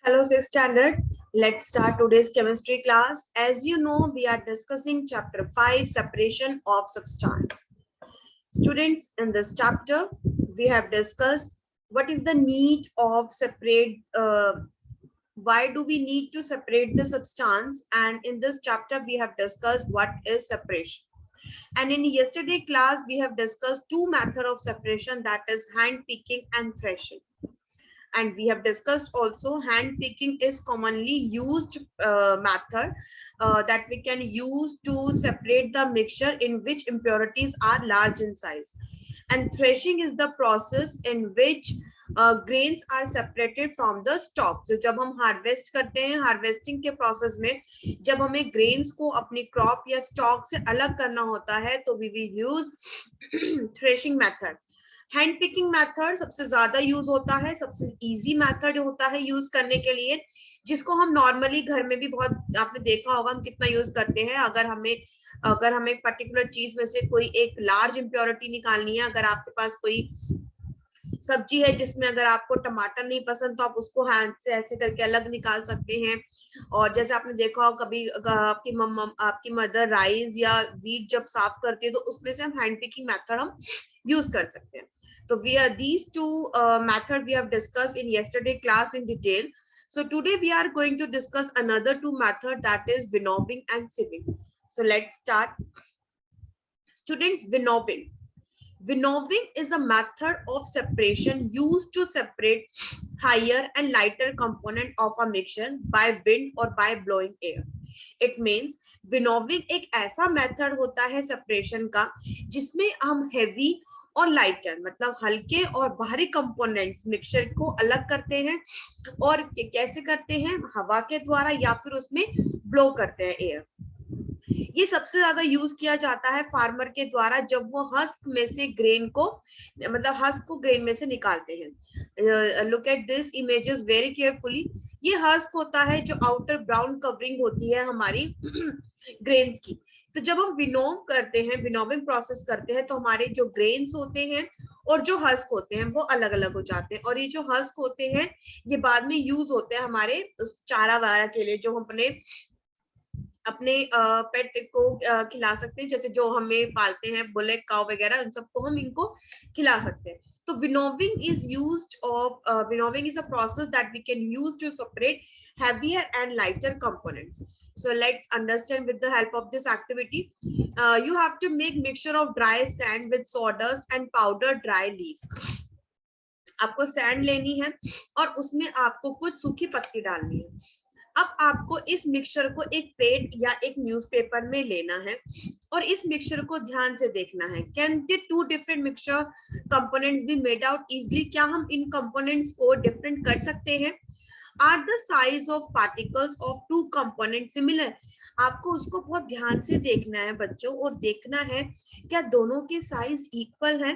Hello, 6th standard. Let's start today's chemistry class. As you know, we are discussing chapter 5, separation of substance. Students, in this chapter, we have discussed what is the need of why do we need to separate the substance? And in this chapter, we have discussed what is separation. And in yesterday class, we have discussed two methods of separation, that is hand picking and threshing. And we have discussed also hand picking is commonly used method that we can use to separate the mixture in which impurities are large in size, and threshing is the process in which grains are separated from the stalk. So जब हम harvest करते हैं, harvesting के process में जब हमें grains को अपनी क्रॉप या स्टॉक से अलग करना होता है तो we will use threshing method. Hand picking method सबसे ज्यादा यूज होता है, सबसे इजी मेथड होता है यूज करने के लिए, जिसको हम नॉर्मली घर में भी बहुत आपने देखा होगा हम कितना यूज करते हैं. अगर हमें एक पर्टिकुलर चीज में से कोई एक लार्ज इम्प्योरिटी निकालनी है, अगर आपके पास कोई सब्जी है जिसमें अगर आपको टमाटर नहीं पसंद तो आप उसको हैंड से ऐसे करके अलग निकाल सकते हैं. और जैसे आपने देखा हो कभी आपकी मदर राइस या वीट जब साफ करती है तो उसमें से हम हैंड पिकिंग मेथड हम यूज कर सकते हैं. So these two method we have discussed in yesterday class in detail. So today we are going to discuss another two method, that is winnowing and sieving. So let's start. Students, winnowing. Winnowing is a method of separation used to separate higher and lighter component of a mixture by wind or by blowing air. It means winnowing एक ऐसा method होता है separation का जिसमें हम heavy और lighter मतलब हल्के और भारी कंपोनेंट्स मिक्सचर को अलग करते हैं. और कैसे करते हैं? हवा के द्वारा या फिर उसमें ब्लो करते हैं एयर. ये सबसे ज्यादा यूज किया जाता है फार्मर के द्वारा जब वो हस्क में से ग्रेन को मतलब हस्क को ग्रेन में से निकालते हैं. Look at this images very carefully. ये हस्क होता है जो आउटर ब्राउन कवरिंग होती है हमारी ग्रेन्स की. तो जब हम विनोव करते हैं, विनोविंग प्रोसेस करते हैं, तो हमारे जो ग्रेन्स होते हैं और जो हस्क होते हैं वो अलग अलग हो जाते हैं. और ये जो हस्क होते हैं ये बाद में यूज होते हैं हमारे उस चारा वगैरह के लिए जो हम अपने पेट को खिला सकते हैं. जैसे जो हमें पालते हैं बुलेट काउ वगैरह, उन सबको हम इनको खिला सकते हैं. तो winnowing is a process that we can use to separate heavier and lighter components. So let's understand with the help of this activity. You have to make mixture of dry sand with sawdust and powdered dry leaves. आपको sand लेनी है और उसमें आपको कुछ सूखी पत्ती डालनी है. अब आपको इस मिक्सचर को एक प्लेट या एक न्यूज़पेपर में लेना है और इस मिक्सचर को ध्यान से देखना है. Can the two different mixture components be made out easily? क्या हम इन कंपोनेंट्स को डिफरेंट कर सकते हैं? Are the size of particles of two component similar? आपको उसको बहुत ध्यान से देखना है बच्चों, और देखना है क्या दोनों के साइज इक्वल है.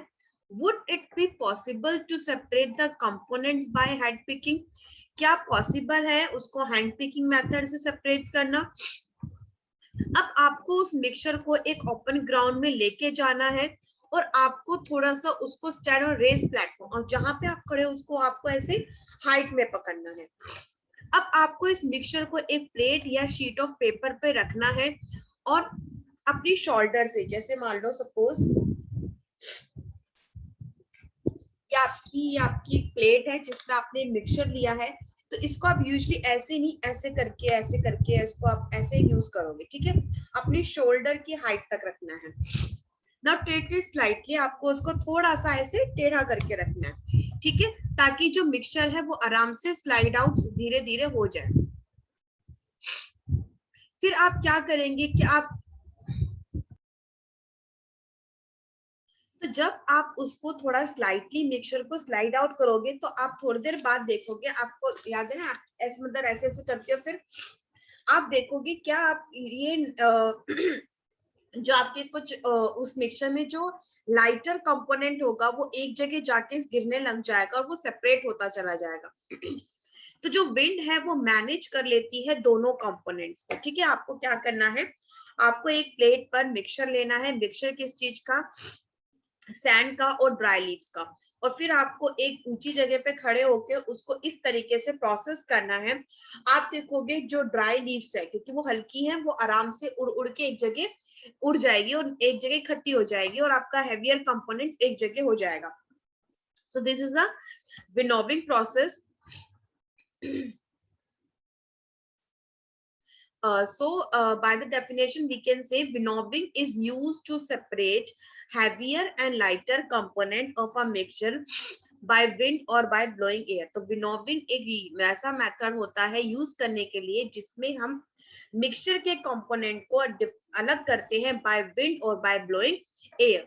Would it be possible to separate the components by hand picking? क्या पॉसिबल है उसको हैंड पिकिंग मेथड से सेपरेट करना? अब आपको उस मिक्सचर को एक ओपन ग्राउंड में लेके जाना है और आपको थोड़ा सा उसको स्टैंड और रेस प्लेटफॉर्म, और जहां पे आप खड़े हो उसको आपको ऐसे हाइट में पकड़ना है. अब आपको इस मिक्सचर को एक प्लेट या शीट ऑफ पेपर पे रखना है और अपनी शोल्डर से, जैसे मान लो सपोज आपकी प्लेट है जिसमें आपने मिक्सचर लिया है, तो इसको आप यूजुअली ऐसे नहीं ऐसे करके इसको आप ऐसे यूज करोगे. ठीक है, अपनी शोल्डर की हाइट तक रखना है. नाउ टेक इट स्लाइटली, आपको उसको थोड़ा सा ऐसे टेढ़ा करके रखना है. ठीक है, ताकि जो मिक्सचर है वो आराम से स्लाइड आउट धीरे धीरे हो जाए. फिर आप क्या करेंगे कि आप तो जब आप उसको थोड़ा स्लाइटली मिक्सचर को स्लाइड आउट करोगे तो आप थोड़ी देर बाद देखोगे, आपको याद है ना, आप ऐसे मतलब ऐसे ऐसे करते हो, फिर आप देखोगे क्या आप ये जो आपके कुछ उस मिक्सचर में जो लाइटर कंपोनेंट होगा वो एक जगह जाके गिरने लग जाएगा और वो सेपरेट होता चला जाएगा. तो जो विंड है वो मैनेज कर लेती है दोनों कंपोनेंट्स को. ठीक है, आपको क्या करना है, आपको एक प्लेट पर मिक्सचर लेना है. मिक्सचर किस चीज का? सैंड का और ड्राई लीव्स का. और फिर आपको एक ऊंची जगह पे खड़े होकर उसको इस तरीके से प्रोसेस करना है। आप देखोगे जो ड्राई लीव्स है, क्योंकि वो हल्की है, वो आराम से उड़ उड़ के एक जगह उड़ जाएगी और एक जगह इकट्ठी हो जाएगी और आपका हैवियर कंपोनेंट एक जगह हो जाएगा। सो this is a winnowing process. By the definition, we can say winnowing is used to separate heavier and lighter component of a mixture by wind or by blowing air. तो winnowing एक ऐसा method होता है use करने के लिए जिसमें हम मिक्सचर के कंपोनेंट को अलग करते हैं by wind or by blowing air.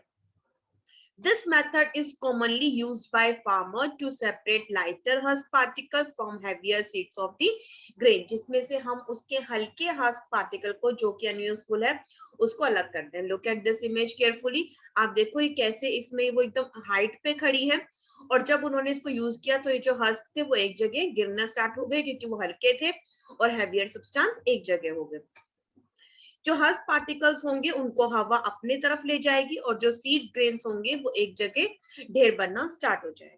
This method is commonly used by farmers to separate lighter husk particle from heavier seeds of the grain, जिसमें से हम उसके हल्के husk particle को जो कि unuseful है उसको अलग करते हैं. Look at this image carefully. आप देखो ये कैसे इसमें वो एकदम हाइट पे खड़ी है और जब उन्होंने इसको यूज किया तो ये जो हस्क थे वो एक जगह गिरना स्टार्ट हो गए क्योंकि वो हल्के थे और हैवियर सब्सटेंस एक जगह हो गए. जो हस्क पार्टिकल्स होंगे उनको हवा अपने तरफ ले जाएगी और जो सीड्स ग्रेन्स होंगे वो एक जगह ढेर बनना स्टार्ट हो जाएगा.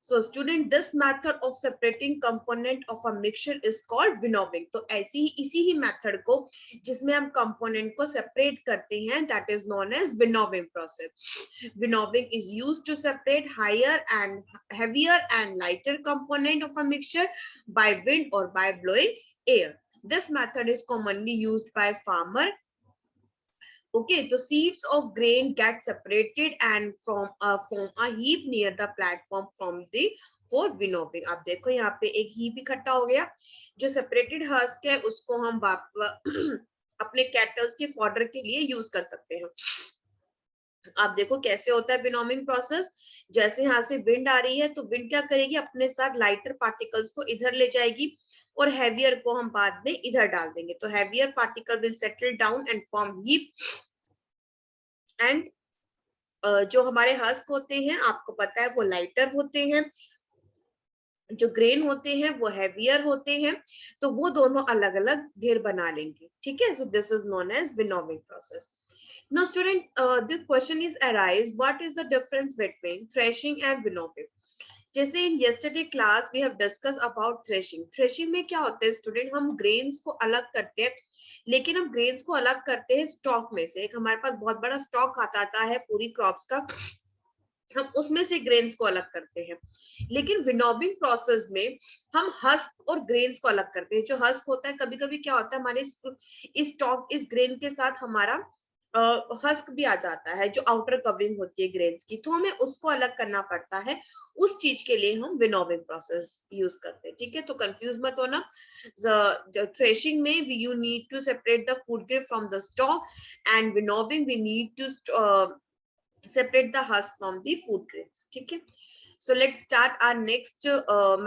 So student, this method of separating component of a mixture is called winnowing. तो इसी ही मेथड को जिसमें हम कंपोनेंट को सेपरेट करते हैं that is known as winnowing process. Winnowing is used to separate higher and heavier and lighter component of a mixture by wind or by blowing air. This method is commonly used by farmer. Okay, the seeds of grain get separated and form a heap near the platform from the for winnowing. आप देखो यहाँ पे एक heap इकट्ठा हो गया. जो separated husk है उसको हम अपने कैटल्स के फॉडर के लिए यूज कर सकते हैं. आप देखो कैसे होता है विनोविंग प्रोसेस. जैसे यहाँ से विंड आ रही है तो विंड क्या करेगी, अपने साथ लाइटर पार्टिकल्स को इधर ले जाएगी और हैवियर को हम बाद में इधर डाल देंगे. तो heavier particle will settle down and form heap. And जो हमारे हस्क होते हैं आपको पता है वो लाइटर होते हैं, जो ग्रेन होते हैं वो हैवियर होते हैं, तो वो दोनों अलग अलग ढेर बना लेंगे. ठीक है. So this is known as winnowing process. Now students, the question is arise, what is the difference between threshing and winnowing? जैसे in yesterday class we have discussed about threshing. Threshing में क्या होता है स्टूडेंट, हम grains को अलग करते हैं, लेकिन हम ग्रेन्स को अलग करते हैं स्टॉक में से. एक हमारे पास बहुत बड़ा स्टॉक आता है पूरी क्रॉप्स का, हम उसमें से ग्रेन्स को अलग करते हैं. लेकिन विनोविंग प्रोसेस में हम हस्क और ग्रेन्स को अलग करते हैं. जो हस्क होता है, कभी कभी क्या होता है हमारे इस स्टॉक इस ग्रेन के साथ हमारा हस्क भी आ जाता है, जो आउटर कवरिंग होती है ग्रेन्स की, तो हमें उसको अलग करना पड़ता है. उस चीज के लिए हम विनोविंग प्रोसेस यूज करते हैं. ठीक है. तो कंफ्यूज मत होना. थ्रेशिंग में you need to separate the food grain from the stalk and winnowing we need to separate the husk from the food grains. ठीक है. So let's start our next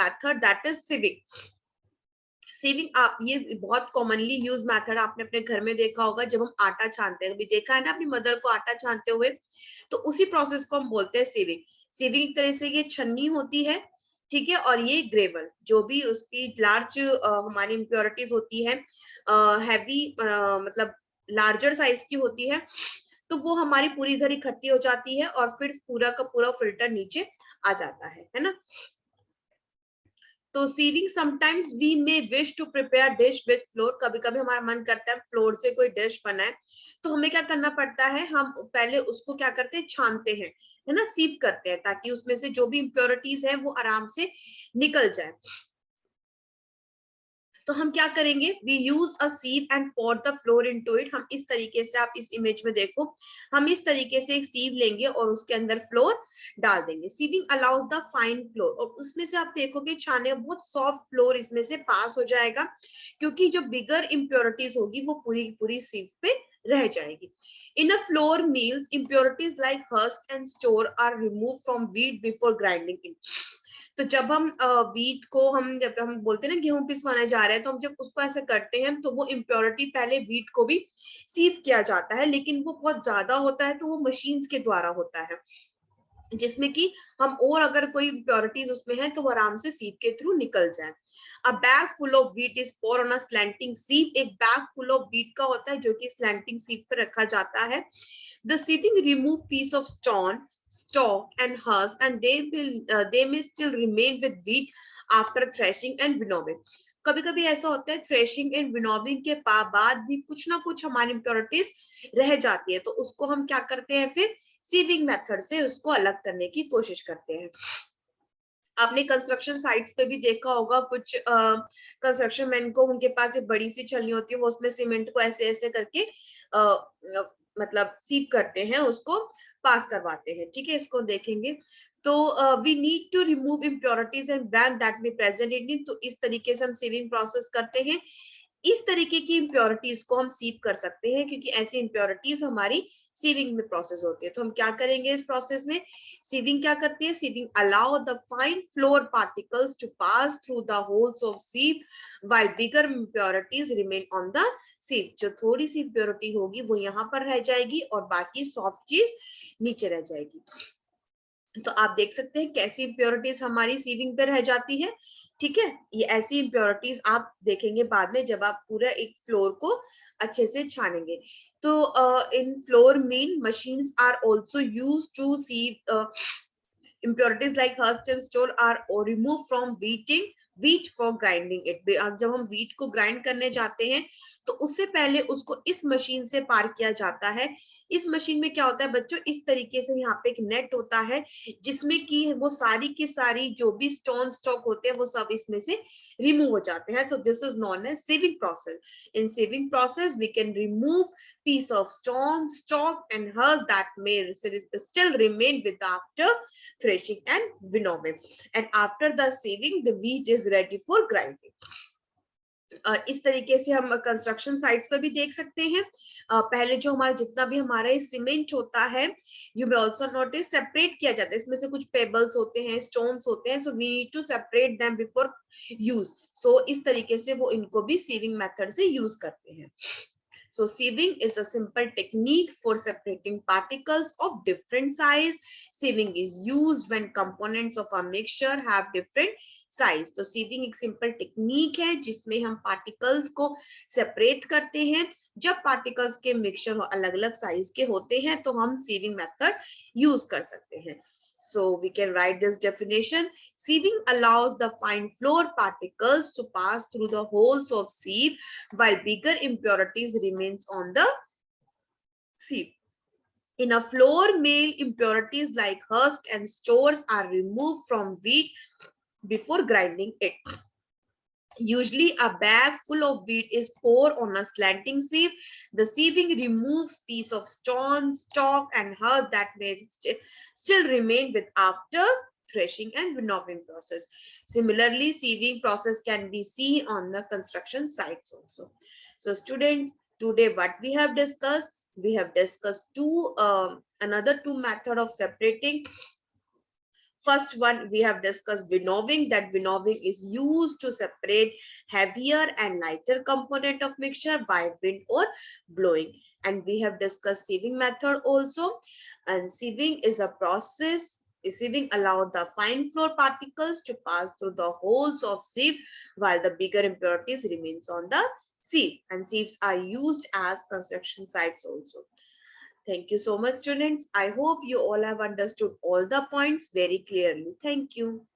method, that is sieving. Sieving, आप ये बहुत commonly use method आपने अपने घर में देखा होगा. जब हम आटा छानते हैं, अभी देखा है ना अपनी मदर को आटा छानते हुए, तो उसी प्रोसेस को हम बोलते हैं सीविंग. सीविंग एक तरह से ये छन्नी होती है. ठीक है. और ये ग्रेवल, जो भी उसकी लार्ज हमारी इम्प्योरिटीज होती है, हैवी मतलब लार्जर साइज की होती है, तो वो हमारी पूरी इधर इकट्ठी हो जाती है और फिर पूरा का पूरा फिल्टर नीचे आ जाता है ना. तो sieving, sometimes we may wish to prepare dish with flour. कभी कभी हमारा मन करता है फ्लोर से कोई डिश बनाए, तो हमें क्या करना पड़ता है, हम पहले उसको क्या करते हैं, छानते हैं, है ना, सीव करते हैं, ताकि उसमें से जो भी इम्प्योरिटीज है वो आराम से निकल जाए. तो हम क्या करेंगे, we use a sieve and put the flour into it. हम इस तरीके से, आप इस इमेज में देखो, हम इस तरीके से एक सीव लेंगे और उसके अंदर फ्लोर डाल देंगे. Sieving allows the fine flour, और उसमें से आप देखोगे छाने बहुत सॉफ्ट फ्लोर इसमें से पास हो जाएगा, क्योंकि जो बिगर इम्प्योरिटीज होगी वो पूरी पूरी सीव पे रह जाएगी. In a flour meals, impurities like husk and store are removed from wheat before grinding in. तो जब हम वीट को जब हम बोलते हैं ना गेहूं पिसवाने जा रहे हैं, तो हम जब उसको ऐसे करते हैं तो वो इम्प्योरिटी पहले वीट को भी सीव किया जाता है, लेकिन वो बहुत ज्यादा होता है तो वो मशीन्स के द्वारा होता है, जिसमें कि हम और अगर कोई इम्प्योरिटीज उसमें है तो वो आराम से सीव के थ्रू निकल जाए. A bag full of wheat is poured on a slanting sieve. एक बैग फुल ऑफ व्हीट का होता है जो कि स्लैंटिंग सीव पर रखा जाता है. The sieving remove piece of stalk and husk, and they may still remain with wheat after threshing and winnowing. कभी कभी ऐसा होता है थ्रेशिंग एंड विनोविंग के बाद भी कुछ ना कुछ हमारी इम्प्योरिटीज रह जाती है, तो उसको हम क्या करते हैं, फिर सीविंग मेथड से उसको अलग करने की कोशिश करते हैं। आपने कंस्ट्रक्शन साइट्स पे भी देखा होगा, कुछ कंस्ट्रक्शन मैन को उनके पास एक बड़ी सी छलनी होती है, वो उसमें सीमेंट को ऐसे ऐसे करके मतलब सीप करते हैं, उसको पास करवाते हैं। ठीक है, इसको देखेंगे। तो we need to remove impurities and bran that may present in, तो इस तरीके से हम सीविंग प्रोसेस करते हैं। इस तरीके की इम्प्योरिटीज को हम सीव कर सकते हैं, क्योंकि ऐसी इम्प्योरिटीज हमारी सीविंग में प्रोसेस होती है। तो हम क्या करेंगे इस प्रोसेस में, सीविंग क्या करती है, sieving allow the fine flour particles to pass through the holes of sieve while bigger impurities remain on the sieve. जो थोड़ी सी इम्प्योरिटी होगी वो यहाँ पर रह जाएगी और बाकी सॉफ्ट चीज नीचे रह जाएगी। तो आप देख सकते हैं कैसी इम्प्योरिटीज हमारी सीविंग पे रह जाती है। ठीक है, ये ऐसी इम्प्योरिटीज आप देखेंगे बाद में जब आप पूरा एक फ्लोर को अच्छे से छानेंगे। तो इन flour mill machines are also used to sieve impurities like husk and store are removed from wheat for grinding it। जब हम wheat को grind करने जाते हैं तो उससे पहले उसको इस मशीन से पार किया जाता है। इस मशीन में क्या होता है बच्चों, इस तरीके से यहाँ पे एक नेट होता है जिसमें कि वो सारी की सारी जो भी स्टोन स्टॉक होते हैं वो सब इसमें से रिमूव हो जाते हैं। तो this is known as sieving process. In sieving process we can remove piece of stone, stalk, and husk that may still remain with after threshing and winnowing. And after the sieving, the wheat is ready for grinding. इस तरीके से हम construction sites पर भी देख सकते हैं। पहले जो हमारा जितना भी हमारा सीमेंट होता है, you may also notice separate किया जाता है। इसमें से कुछ पेबल्स होते हैं, स्टोन्स होते हैं, so we need to separate them before use. So इस तरीके से वो इनको भी सीविंग मेथड से यूज करते हैं। So sieving is a simple technique for separating particles of different size. Sieving is used when components of a mixture have different size. तो sieving एक simple technique है जिसमें हम particles को separate करते हैं। जब particles के mixture अलग अलग size के होते हैं तो हम sieving method use कर सकते हैं। So we can write this definition. Sieving allows the fine floor particles to pass through the holes of sieve while bigger impurities remains on the sieve. In a floor mill, impurities like husk and stores are removed from wheat before grinding it. Usually a bag full of wheat is poured on a slanting sieve. The sieving removes piece of stone, stalk, and husk that may still remain with after threshing and winnowing process. Similarly, sieving process can be seen on the construction sites also. So students, today what we have discussed another two method of separating. First one, we have discussed winnowing, that winnowing is used to separate heavier and lighter component of mixture by wind or blowing. And we have discussed sieving method also. And sieving is a process. Sieving allows the fine floor particles to pass through the holes of sieve while the bigger impurities remains on the sieve. And sieves are used as construction sites also. Thank you so much, students. I hope you all have understood all the points very clearly. Thank you.